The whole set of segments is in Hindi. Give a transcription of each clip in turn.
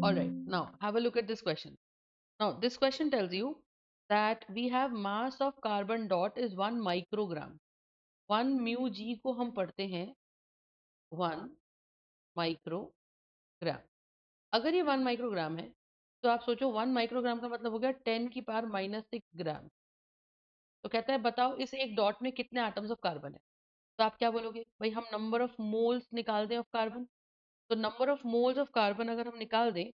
All right, now have a look at this question. Now, this question tells you that we have mass of carbon dot is 1 microgram. 1 mu g को हम पढ़ते हैं 1 माइक्रोग्राम. अगर ये 1 माइक्रोग्राम है तो आप सोचो 1 माइक्रोग्राम का मतलब हो गया 10 की पावर -6 ग्राम. तो कहता है बताओ इस एक डॉट में कितने एटम्स ऑफ कार्बन है. तो आप क्या बोलोगे भाई, हम नंबर ऑफ मोल्स निकाल दें ऑफ कार्बन. तो number of moles of carbon अगर हम निकाल दें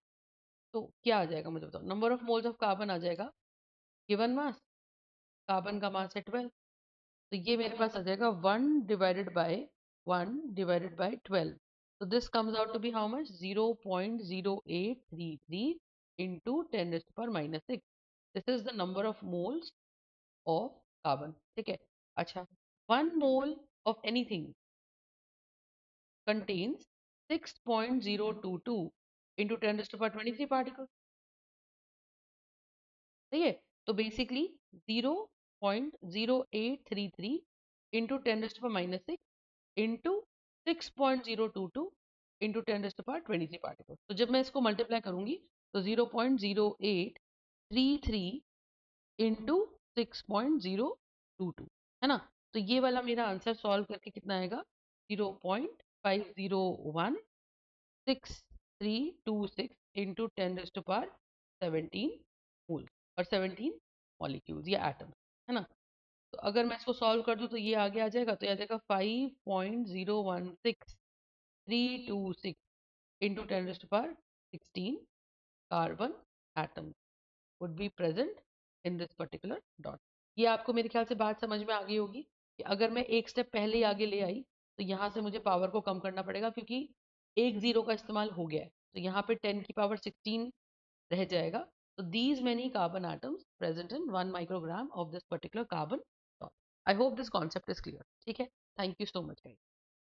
तो क्या आ जाएगा मुझे बताओ. Number of moles of carbon आ जाएगा गिवन मास. कार्बन का मास है 12. तो ये मेरे पास आ जाएगा 1/12. So this comes out to be how much? 0.0833 into 10 raised to power -6. This is the number of moles of carbon. ठीक है. अच्छा, 1 mole of anything contains 6.022 into 10 raised to power 23 particles. सही है. तो basically 0.0833 into 10 raised to power -6 into 6.022 into 10 raised to power 23 particles. तो जब मैं इसको मल्टीप्लाई करूंगी तो 0.0833 into 6.022 है ना. तो ये वाला मेरा आंसर सॉल्व करके कितना आएगा 0.50163326 into 10 raised to power 17 मोल और 17 मॉलिक्यूल्स या एटम्स है ना. तो अगर मैं इसको सॉल्व कर दूं तो ये आगे आ जाएगा. तो ये आ जाएगा 5.016326 into 10 raised to power 16 carbon atoms would be present in this particular dot. ये आपको मेरे ख्याल से बात समझ में आ गई होगी कि अगर मैं एक स्टेप पहले ही आगे ले आई तो यहाँ से मुझे पावर को कम करना पड़ेगा क्योंकि एक जीरो का इस्तेमाल हो गया है. तो यहाँ पे 10 की पावर 16 रह जाएगा. तो these many carbon atoms present in 1 microgram of this particular carbon dot. I hope this concept is clear. ठीक है. Thank you so much guys.